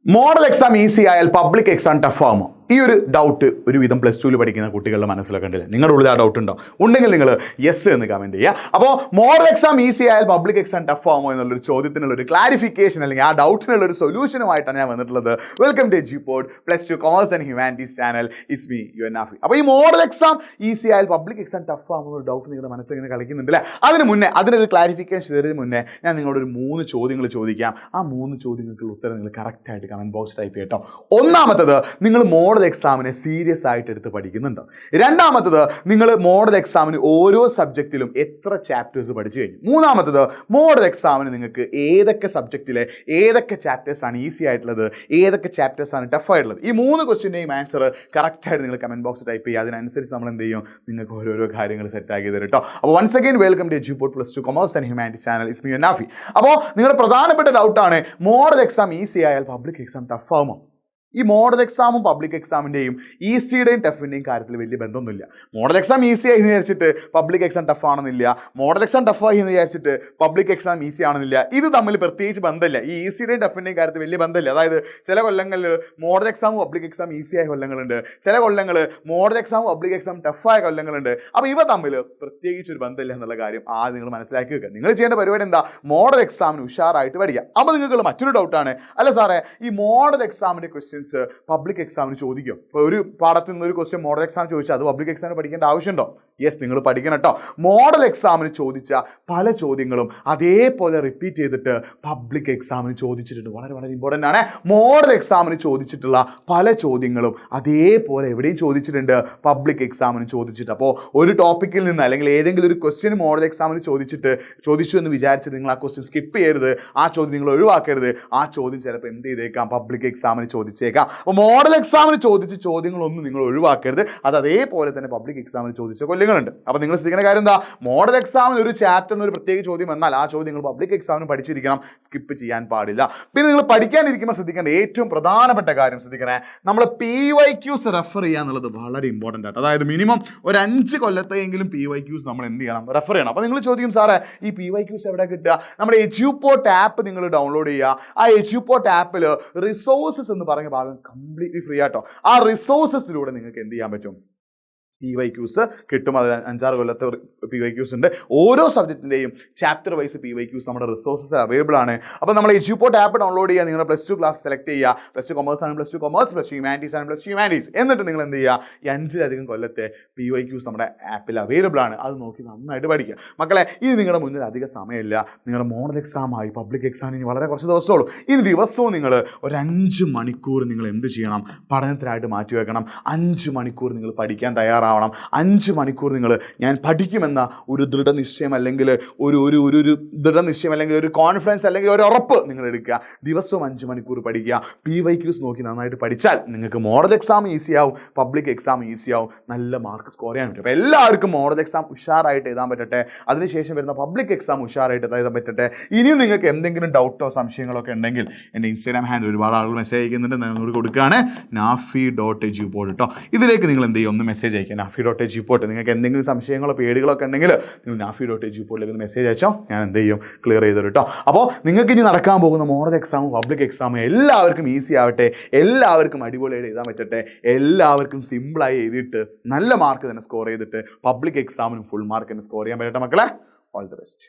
Model exam easy ആയാൽ public exam tough ആകുമോ? ഈ ഒരു ഡൗട്ട് ഒരുവിധം +2 പഠിക്കുന്ന കുട്ടികളുടെ മനസ്സിലൊക്കെ ഉണ്ടല്ലേ? നിങ്ങളുടെ ഉള്ളിൽ ആ ഡൗട്ട് ഉണ്ടോ? ഉണ്ടെങ്കിൽ നിങ്ങൾ യെസ് എന്ന് കമൻറ്റ് ചെയ്യുക. അപ്പോൾ മോഡൽ എക്സാം ഈസി ആയാൽ പബ്ലിക് എക്സാം ടഫ് ആകുമോ എന്നുള്ളൊരു ചോദ്യത്തിനുള്ള ഒരു ക്ലാരിഫിക്കേഷൻ അല്ലെങ്കിൽ ആ ഡൗട്ടിനുള്ള ഒരു സൊല്യൂഷനുമായിട്ടാണ് ഞാൻ വന്നിട്ടുള്ളത്. Welcome to Edupod +2 commerce and humanities channel. It's me your Nafi. അപ്പോൾ ഈ മോഡൽ എക്സാം ഈസി ആയാൽ പബ്ലിക് എക്സാം ടഫ് ആകുമോ എന്നൊരു ഡൗട്ട് നിങ്ങളുടെ മനസ്സിൽ ഇങ്ങനെ കളിക്കുന്നുണ്ടല്ലേ? അതിന് മുന്നേ അതിനൊരു ക്ലാരിഫിക്കേഷൻ തരുന്നതിന് മുന്നേ ഞാൻ നിങ്ങളോട് ഒരു 3 ചോദ്യങ്ങൾ ചോദിക്കാം. ആ 3 ചോദ്യങ്ങൾക്കുള്ള ഉത്തരം നിങ്ങൾ കറക്റ്റായിട്ട് കമൻറ്റ് ബോക്സ് ടൈപ്പ് ചെയ്യട്ടോ. ഒന്നാമത്തത്, നിങ്ങൾ മോഡൽ എക്സാമിനെ സീരിയസ് ആയിട്ട് എടുത്ത് പഠിക്കുന്നുണ്ടോ? രണ്ടാമത്തത്, നിങ്ങൾ മോഡൽ എക്സാമിന് ഓരോ സബ്ജക്റ്റിലും എത്ര ചാപ്റ്റേഴ്സ് പഠിച്ചു കഴിഞ്ഞു? മൂന്നാമത്തത്, മോഡൽ എക്സാമിന് നിങ്ങൾക്ക് ഏതൊക്കെ സബ്ജക്റ്റിലെ ഏതൊക്കെ ചാപ്റ്റേഴ്സ് ആണ് ഈസി ആയിട്ടുള്ളത്, ഏതൊക്കെ ചാപ്റ്റേഴ്സ് ആണ് ടഫ് ആയിട്ടുള്ളത്? ഈ 3 ക്വസ്റ്റ്യൻ്റെയും ആൻസർ കറക്റ്റായിട്ട് നിങ്ങൾ കമൻറ്റ് ബോക്സ് ടൈപ്പ് ചെയ്യുക. അതിനനുസരിച്ച് നമ്മൾ എന്ത് ചെയ്യും, നിങ്ങൾക്ക് ഓരോരോ കാര്യങ്ങൾ സെറ്റ് ആക്കി തരും കേട്ടോ. അപ്പോൾ once again welcome to Edupod +2 commerce and humanities channel. It's me your Nafi. അപ്പോൾ നിങ്ങളുടെ പ്രധാനപ്പെട്ട ഡൗട്ടാണ്, മോഡൽ എക്സാം ഈസി ആയാൽ പബ്ലിക് എക്സാം ടഫ് ആകുമോ? ഈ മോഡൽ എക്സാമും പബ്ലിക് എക്സാമിൻ്റെയും ഈസിയുടെയും ടഫിൻ്റെയും കാര്യത്തിൽ വലിയ ബന്ധമൊന്നുമില്ല. മോഡൽ എക്സാം ഈസി ആയി എന്ന് വിചാരിച്ചിട്ട് പബ്ലിക് എക്സാം ടഫ് ആണെന്നില്ല. മോഡൽ എക്സാം ടഫ് ആയി എന്ന് വിചാരിച്ചിട്ട് പബ്ലിക് എക്സാം ഈസി ആണെന്നില്ല. ഇത് തമ്മിൽ പ്രത്യേകിച്ച് ബന്ധമില്ല. ഈ ഈസിയുടെയും ടഫിൻ്റെയും കാര്യത്തിൽ വലിയ ബന്ധമില്ല. അതായത് ചില കൊല്ലങ്ങളിൽ മോഡൽ എക്സാമും പബ്ലിക് എക്സാം ഈസി ആയ കൊല്ലങ്ങളുണ്ട്, ചില കൊല്ലങ്ങൾ മോഡൽ എക്സാമും പബ്ലിക് എക്സാം ടഫായ കൊല്ലങ്ങളുണ്ട്. അപ്പോൾ ഇവ തമ്മിൽ പ്രത്യേകിച്ച് ഒരു ബന്ധമില്ല എന്നുള്ള കാര്യം ആദ്യം നിങ്ങൾ മനസ്സിലാക്കി വെക്കുക. നിങ്ങൾ ചെയ്യേണ്ട പരിപാടി എന്താ? മോഡൽ എക്സാമിന് ഉഷാറായിട്ട് പഠിക്കുക. അപ്പോൾ നിങ്ങൾക്ക് മറ്റൊരു ഡൗട്ടാണ്, അല്ല സാറേ ഈ മോഡൽ എക്സാമിൻ്റെ ക്വസ്റ്റ്യൻസ് പബ്ലിക് എക്സാമിന് ചോദിക്കും. ഇപ്പോൾ ഒരു പാഠത്തിൽ നിന്ന് ഒരു ക്വസ്റ്റ്യൻ മോഡൽ എക്സാം ചോദിച്ചാൽ അത് പബ്ലിക് എക്സാമിന് പഠിക്കേണ്ട ആവശ്യമുണ്ടോ? യെസ്, നിങ്ങൾ പഠിക്കണം കേട്ടോ. മോഡൽ എക്സാമിന് ചോദിച്ച പല ചോദ്യങ്ങളും അതേപോലെ റിപ്പീറ്റ് ചെയ്തിട്ട് പബ്ലിക് എക്സാമിന് ചോദിച്ചിട്ടുണ്ട്. വളരെ വളരെ ഇമ്പോർട്ടൻ്റ് ആണ്. മോഡൽ എക്സാമിന് ചോദിച്ചിട്ടുള്ള പല ചോദ്യങ്ങളും അതേപോലെ എവിടെയും ചോദിച്ചിട്ടുണ്ട്, പബ്ലിക് എക്സാമിന് ചോദിച്ചിട്ട്. അപ്പോൾ ഒരു ടോപ്പിക്കിൽ നിന്ന് അല്ലെങ്കിൽ ഏതെങ്കിലും ഒരു ക്വസ്റ്റ്യൻ മോഡൽ എക്സാമിന് ചോദിച്ചു എന്ന് വിചാരിച്ചിട്ട് നിങ്ങൾ ആ ക്വസ്റ്റ്യൻ സ്കിപ്പ് ചെയ്യരുത്, ആ ചോദ്യം നിങ്ങൾ ഒഴിവാക്കരുത്. ആ ചോദ്യം ചിലപ്പോൾ എന്ത് ചെയ്തേക്കാം, പബ്ലിക് എക്സാമിന് ചോദിച്ചേക്കാം. അപ്പോൾ മോഡൽ എക്സാമിന് ചോദിച്ച ചോദ്യങ്ങളൊന്നും നിങ്ങൾ ഒഴിവാക്കരുത്. അത് അതേപോലെ തന്നെ പബ്ലിക് എക്സാമിന് ചോദിച്ച കൊല്ലങ്ങളുണ്ട്. അപ്പോൾ നിങ്ങൾ ശ്രദ്ധിക്കുന്ന കാര്യം എന്താ? മോഡൽ എക്സാമിന് ഒരു ചാപ്റ്ററിന് ഒരു പ്രത്യേക ചോദ്യം എന്നാൽ ആ ചോദ്യം നിങ്ങൾ പബ്ലിക് എക്സാമിന് പഠിച്ചിരിക്കണം, സ്കിപ്പ് ചെയ്യാൻ പാടില്ല. പിന്നെ നിങ്ങൾ പഠിക്കാനിരിക്കുമ്പോൾ ശ്രദ്ധിക്കേണ്ട ഏറ്റവും പ്രധാനപ്പെട്ട കാര്യം ശ്രദ്ധിക്കണേ, നമ്മൾ PYQs റെഫർ ചെയ്യുക എന്നുള്ളത് വളരെ ഇമ്പോർട്ടൻ്റ് ആണ്. അതായത് മിനിമം ഒരു 5 കൊല്ലത്തെയെങ്കിലും PYQs നമ്മൾ എന്ത് ചെയ്യണം, റെഫർ ചെയ്യണം. അപ്പോൾ നിങ്ങൾ ചോദിക്കും, സാറേ ഈ PYQs എവിടെ കിട്ടുക? നമ്മുടെ എജ്യൂപോർട്ട് ആപ്പ് നിങ്ങൾ ഡൗൺലോഡ് ചെയ്യുക. ആ എജ്യൂപോർട്ട് ആപ്പിൽ റിസോഴ്സസ് എന്ന് പറഞ്ഞ ഭാഗം കംപ്ലീറ്റ്ലി ഫ്രീ ആട്ടോ. ആ റിസോഴ്സസിലൂടെ നിങ്ങൾക്ക് എന്ത് ചെയ്യാൻ പറ്റും, PYQs കിട്ടും. അത് 5-6 കൊല്ലത്തെ PYQs ഉണ്ട്. ഓരോ സബ്ജക്റ്റിൻ്റെയും ചാപ്റ്റർ വൈസ് PYQs നമ്മുടെ റിസോഴ്സസ് അവൈലബിൾ ആണ്. അപ്പോൾ നമ്മൾ എജ്യൂപോർട്ട് ആപ്പ് ഡൗൺലോഡ് ചെയ്യുക, നിങ്ങളുടെ +2 ക്ലാസ് സെലക്ട് ചെയ്യുക. +2 കൊമേഴ്സ് ആണ് +2 കൊമേഴ്സ്, +2 ഹ്യൂമാനിറ്റീസ് ആണ് +2 ഹ്യൂമാനിറ്റീസ്. എന്നിട്ട് നിങ്ങൾ എന്ത് ചെയ്യുക, ഈ 5-ലധികം കൊല്ലത്തെ PYQs നമ്മുടെ ആപ്പിൽ അവൈലബിൾ ആണ്. അത് നോക്കി നന്നായിട്ട് പഠിക്കുക മക്കളെ. ഇനി നിങ്ങളുടെ മുന്നിൽ അധിക സമയമില്ല. നിങ്ങളുടെ മോഡൽ എക്സാമായി പബ്ലിക് എക്സാം ഇനി വളരെ കുറച്ച് ദിവസമുള്ളൂ. ഇനി ദിവസവും നിങ്ങൾ ഒരു 5 മണിക്കൂർ നിങ്ങൾ എന്ത് ചെയ്യണം, പഠനത്തിനായിട്ട് മാറ്റി വെക്കണം. 5 മണിക്കൂർ നിങ്ങൾ പഠിക്കാൻ തയ്യാറാവണം. 5 മണിക്കൂർ നിങ്ങൾ ഞാൻ പഠിക്കുമെന്ന ഒരു ദൃഢനിശ്ചയം അല്ലെങ്കിൽ ഒരു ദൃഢനിശ്ചയം അല്ലെങ്കിൽ ഒരു കോൺഫിഡൻസ് അല്ലെങ്കിൽ ഒരു ഉറപ്പ് നിങ്ങൾ എടുക്കുക. ദിവസവും 5 മണിക്കൂർ പഠിക്കുക. PYQs നോക്കി നന്നായിട്ട് പഠിച്ചാൽ നിങ്ങൾക്ക് മോഡൽ എക്സാം ഈസി ആവും, പബ്ലിക് എക്സാം ഈസി ആവും, നല്ല മാർക്ക് സ്കോർ ചെയ്യാൻ പറ്റും. അപ്പോൾ എല്ലാവർക്കും മോഡൽ എക്സാം ഉഷാറായിട്ട് എഴുതാൻ പറ്റട്ടെ. അതിനുശേഷം വരുന്ന പബ്ലിക് എക്സാം ഉഷാറായിട്ട് എഴുതാൻ പറ്റട്ടെ. ഇനിയും നിങ്ങൾക്ക് എന്തെങ്കിലും ഡൗട്ടോ സംശയങ്ങളൊക്കെ ഉണ്ടെങ്കിൽ എൻ്റെ ഇൻസ്റ്റാഗ്രാം ഹാൻഡിൽ ഒരുപാട് ആളുകൾ മെസ്സേജ് അയക്കുന്നുണ്ട്, നിങ്ങൾ കൊടുക്കുകയാണ് nafi.ejupod കേട്ടോ. ഇതിലേക്ക് നിങ്ങൾ എന്ത് ചെയ്യും, ഒന്ന് മെസ്സേജ് അയക്കുക, nafi.ejupod. നിങ്ങൾക്ക് എന്തെങ്കിലും സംശയങ്ങളോ പേടികളൊക്കെ ഉണ്ടെങ്കിൽ നിങ്ങൾ nafi.ejupod മെസ്സേജ് അയച്ചോ, ഞാൻ എന്ത് ചെയ്യും, ക്ലിയർ ചെയ്തു കേട്ടോ. അപ്പോൾ നിങ്ങൾക്ക് ഇനി നടക്കാൻ പോകുന്ന മോഡൽ എക്സാമും പബ്ലിക് എക്സാമും എല്ലാവർക്കും ഈസി ആവട്ടെ, എല്ലാവർക്കും അടിപൊളിയായിട്ട് എഴുതാൻ പറ്റട്ടെ, എല്ലാവർക്കും സിമ്പിളായി എഴുതിയിട്ട് നല്ല മാർക്ക് തന്നെ സ്കോർ ചെയ്തിട്ട് പബ്ലിക് എക്സാമിനും ഫുൾ മാർക്ക് തന്നെ സ്കോർ ചെയ്യാൻ പറ്റട്ടെ മക്കളെ. All the best.